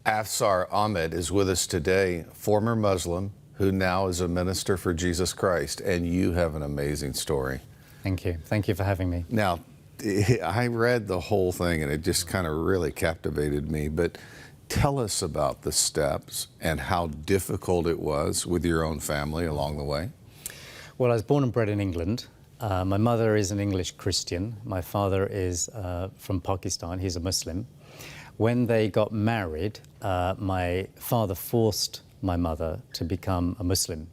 Afsar Ahmed is with us today, former Muslim who now is a minister for Jesus Christ, and you have an amazing story. Thank you. Thank you for having me. Now, I read the whole thing and it just kind of really captivated me, but tell us about the steps and how difficult it was with your own family along the way. Well, I was born and bred in England. My mother is an English Christian. My father is from Pakistan. He's a Muslim. When they got married, my father forced my mother to become a Muslim.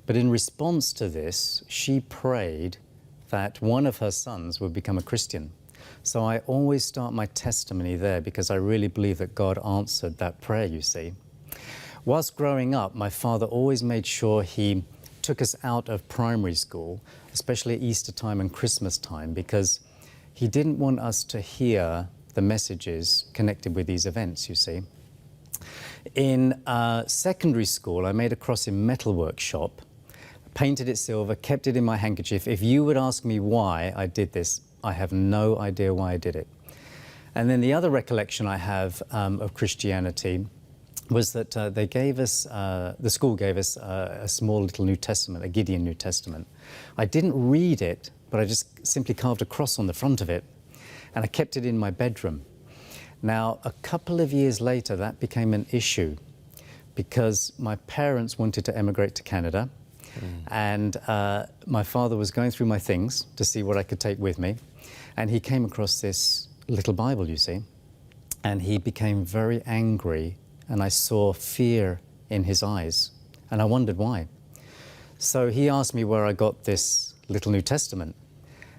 But in response to this, she prayed that one of her sons would become a Christian. So I always start my testimony there because I really believe that God answered that prayer, you see. Whilst growing up, my father always made sure he took us out of primary school, especially at Easter time and Christmas time, because he didn't want us to hear the messages connected with these events, you see. In secondary school, I made a cross in metal workshop, painted it silver, kept it in my handkerchief. If you would ask me why I did this, I have no idea why I did it. And then the other recollection I have of Christianity was that they gave us, the school gave us a small little New Testament, a Gideon New Testament. I didn't read it, but I just simply carved a cross on the front of it, and I kept it in my bedroom. Now, a couple of years later, that became an issue because my parents wanted to emigrate to Canada, and my father was going through my things to see what I could take with me, and he came across this little Bible, you see, and he became very angry, and I saw fear in his eyes, and I wondered why. So he asked me where I got this little New Testament,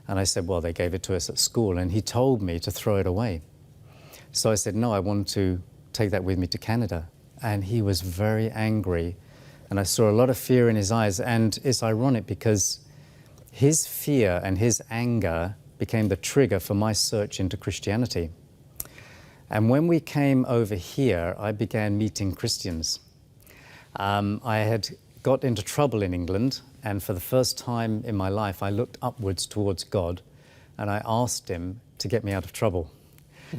and I said, well, they gave it to us at school, and he told me to throw it away. So I said, no, I want to take that with me to Canada. And he was very angry, and I saw a lot of fear in his eyes. And it's ironic because his fear and his anger became the trigger for my search into Christianity. And when we came over here, I began meeting Christians. I had got into trouble in England, and for the first time in my life, I looked upwards towards God, and I asked him to get me out of trouble.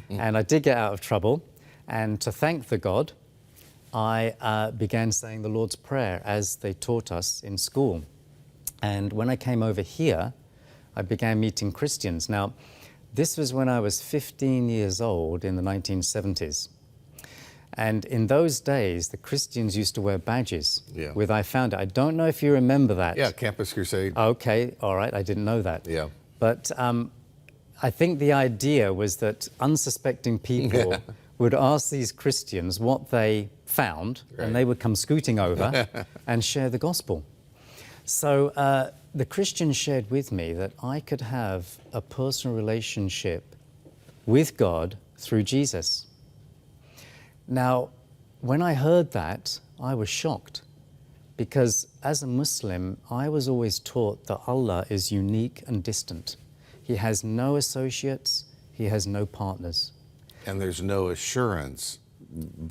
And I did get out of trouble, and to thank the God, I began saying the Lord's Prayer as they taught us in school. And when I came over here, I began meeting Christians. Now, this was when I was 15 years old in the 1970s. And in those days, the Christians used to wear badges with I Found It. I don't know if you remember that. Yeah, Campus Crusade. Okay, all right, I didn't know that. Yeah. But I think the idea was that unsuspecting people would ask these Christians what they found, and they would come scooting over and share the gospel. So the Christians shared with me that I could have a personal relationship with God through Jesus. Now, when I heard that, I was shocked, because as a Muslim, I was always taught that Allah is unique and distant. He has no associates, he has no partners. And there's no assurance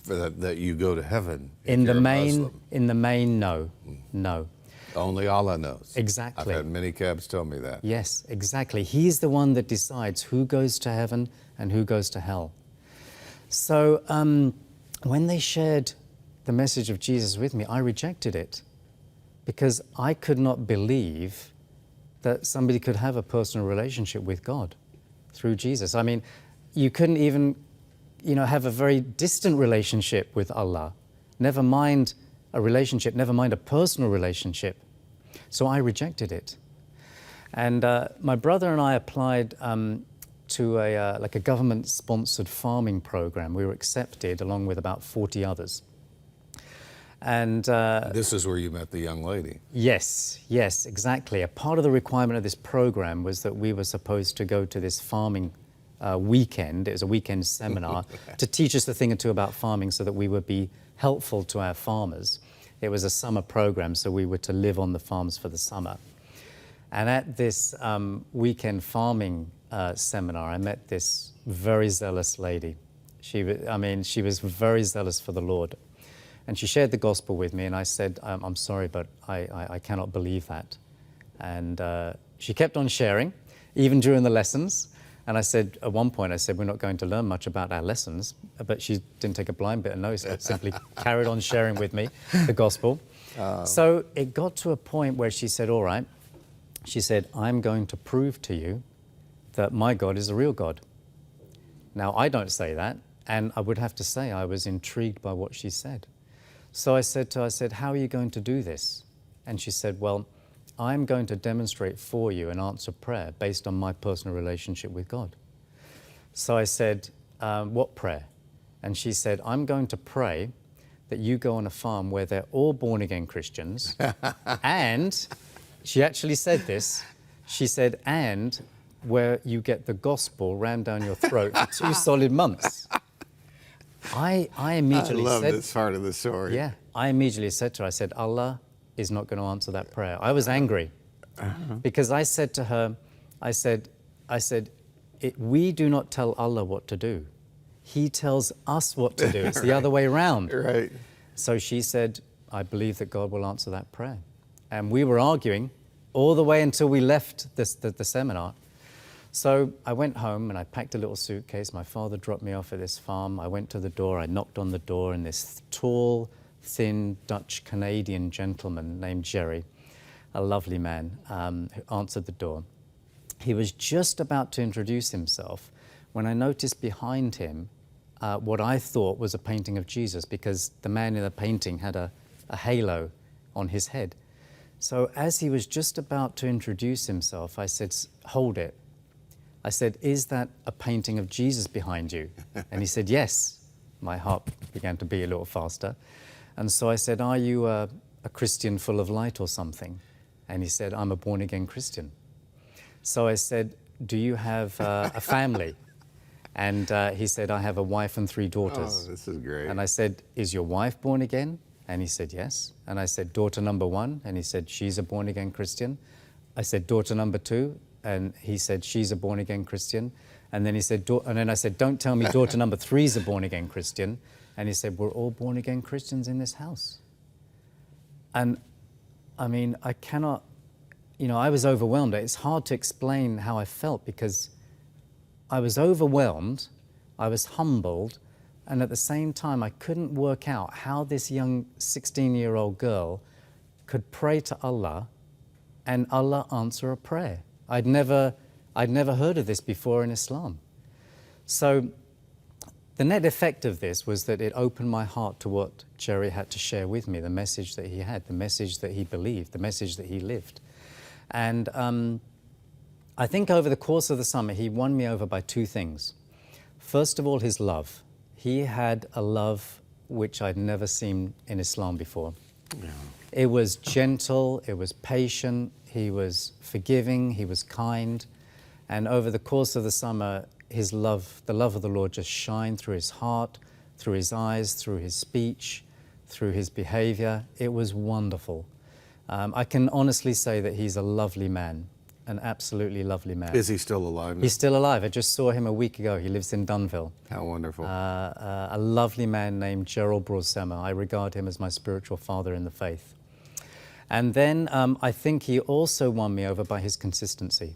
that you go to heaven In the main, no. No. Only Allah knows. Exactly. I've had many cabs tell me that. Yes, exactly. He's the one that decides who goes to heaven and who goes to hell. So when they shared the message of Jesus with me, I rejected it because I could not believe that somebody could have a personal relationship with God through Jesus. I mean, you couldn't even, have a very distant relationship with Allah. Never mind a relationship, never mind a personal relationship. So I rejected it. And my brother and I applied to a government-sponsored farming program. We were accepted along with about 40 others. And this is where you met the young lady. Yes, exactly. A part of the requirement of this program was that we were supposed to go to this farming weekend. It was a weekend seminar to teach us a thing or two about farming so that we would be helpful to our farmers. It was a summer program, so we were to live on the farms for the summer. And at this weekend farming seminar, I met this very zealous lady. She was very zealous for the Lord. And she shared the gospel with me, and I said, I'm sorry, but I cannot believe that. And she kept on sharing, even during the lessons. And I said, at one point, I said, we're not going to learn much about our lessons, but she didn't take a blind bit of notice, but simply carried on sharing with me the gospel. So it got to a point where she said, all right, she said, I'm going to prove to you that my God is a real God. Now, I don't say that, and I would have to say I was intrigued by what she said. So I said to her, I said, how are you going to do this? And she said, well, I'm going to demonstrate for you an answered prayer based on my personal relationship with God. So I said, what prayer? And she said, I'm going to pray that you go on a farm where they're all born-again Christians. And she actually said this. She said, and where you get the gospel rammed down your throat for 2 solid months. I immediately I love said... this part of the story. Yeah, I immediately said to her, I said, Allah is not going to answer that prayer. I was angry because I said to her, I said, we do not tell Allah what to do. He tells us what to do. It's the other way around. Right. So she said, I believe that God will answer that prayer. And we were arguing all the way until we left the seminar. So I went home and I packed a little suitcase. My father dropped me off at this farm. I went to the door, I knocked on the door, and this tall, thin Dutch-Canadian gentleman named Jerry, a lovely man, who answered the door. He was just about to introduce himself when I noticed behind him what I thought was a painting of Jesus, because the man in the painting had a halo on his head. So as he was just about to introduce himself, I said, hold it. I said, is that a painting of Jesus behind you? And he said, yes. My heart began to beat a little faster. And so I said, are you a Christian full of light or something? And he said, I'm a born-again Christian. So I said, do you have a family? And he said, I have a wife and 3 daughters. Oh, this is great. And I said, is your wife born again? And he said, yes. And I said, daughter number 1? And he said, she's a born-again Christian. I said, daughter number 2? And he said, she's a born-again Christian. And then he said, and then I said, don't tell me daughter number 3 is a born-again Christian. And he said, we're all born-again Christians in this house. And I mean, I cannot, I was overwhelmed. It's hard to explain how I felt, because I was overwhelmed, I was humbled, and at the same time, I couldn't work out how this young 16-year-old girl could pray to Allah and Allah answer a prayer. I'd never heard of this before in Islam. So the net effect of this was that it opened my heart to what Jerry had to share with me, the message that he had, the message that he believed, the message that he lived. And I think over the course of the summer, he won me over by 2 things. First of all, his love. He had a love which I'd never seen in Islam before. Yeah. It was gentle, it was patient, he was forgiving, he was kind. And over the course of the summer, his love, the love of the Lord, just shined through his heart, through his eyes, through his speech, through his behavior. It was wonderful. I can honestly say that he's a lovely man, an absolutely lovely man. Is he still alive now? He's still alive. I just saw him a week ago. He lives in Dunville. How wonderful. A lovely man named Gerald Broadsema. I regard him as my spiritual father in the faith. And then I think he also won me over by his consistency.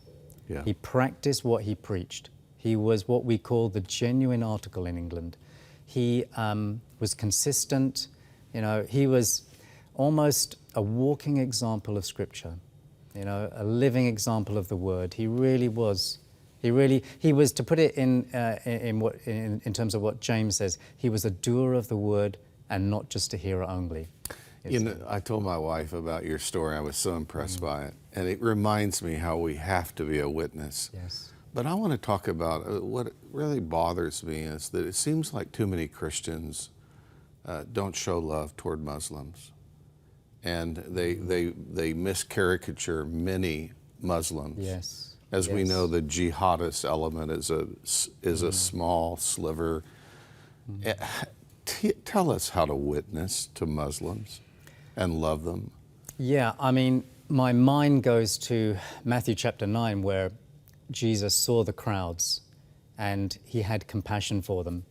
Yeah. He practiced what he preached. He was what we call the genuine article in England. He was consistent. He was almost a walking example of Scripture. A living example of the Word. He really was. He was, to put it in terms of what James says, he was a doer of the Word and not just a hearer only. I told my wife about your story. I was so impressed by it. And it reminds me how we have to be a witness. Yes. But I want to talk about what really bothers me is that it seems like too many Christians don't show love toward Muslims. And they miscaricature many Muslims. Yes. As we know, the jihadist element is a small sliver. Tell us how to witness to Muslims and love them. Yeah, I mean, my mind goes to Matthew chapter 9, where Jesus saw the crowds and he had compassion for them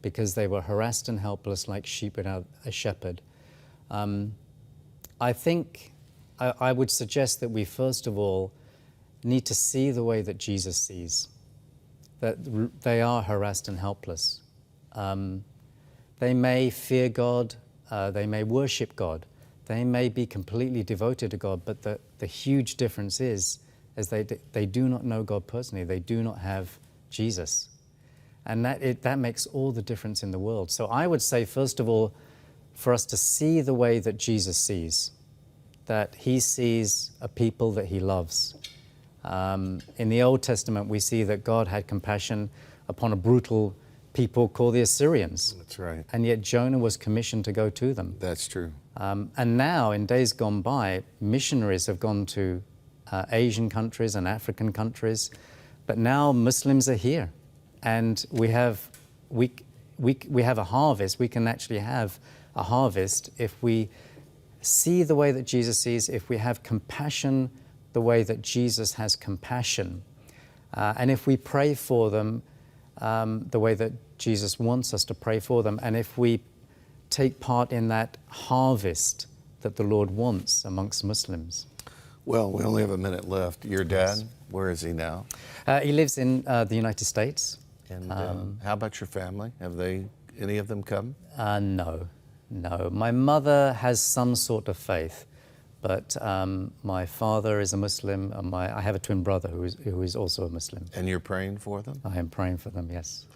because they were harassed and helpless like sheep without a shepherd. I think I would suggest that we first of all need to see the way that Jesus sees. that they are harassed and helpless. They may fear God, they may worship God, they may be completely devoted to God, but the huge difference is they do not know God personally, they do not have Jesus. And that makes all the difference in the world. So I would say, first of all, for us to see the way that Jesus sees, that he sees a people that he loves. In the Old Testament, we see that God had compassion upon a brutal people called the Assyrians. That's right. And yet Jonah was commissioned to go to them. That's true. And now, in days gone by, missionaries have gone to Asian countries and African countries, but now Muslims are here. And we have a harvest. We can actually have a harvest if we see the way that Jesus sees, if we have compassion the way that Jesus has compassion, and if we pray for them the way that Jesus wants us to pray for them, and if we take part in that harvest that the Lord wants amongst Muslims. Well, we only have a minute left. Your dad, where is he now? He lives in the United States. And how about your family? Have any of them come? No. My mother has some sort of faith, but my father is a Muslim, and I have a twin brother who is also a Muslim. And you're praying for them? I am praying for them, yes.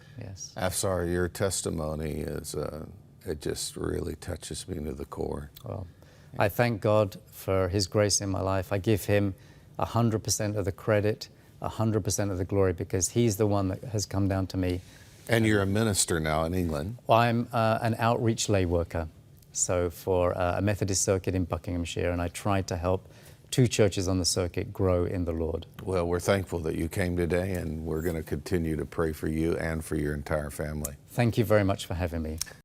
Afsar, your testimony is, it just really touches me to the core. Well, I thank God for his grace in my life. I give him 100% of the credit, 100% of the glory, because he's the one that has come down to me. And you're a minister now in England. I'm an outreach lay worker, so for a Methodist circuit in Buckinghamshire, and I try to help 2 churches on the circuit grow in the Lord. Well, we're thankful that you came today, and we're going to continue to pray for you and for your entire family. Thank you very much for having me.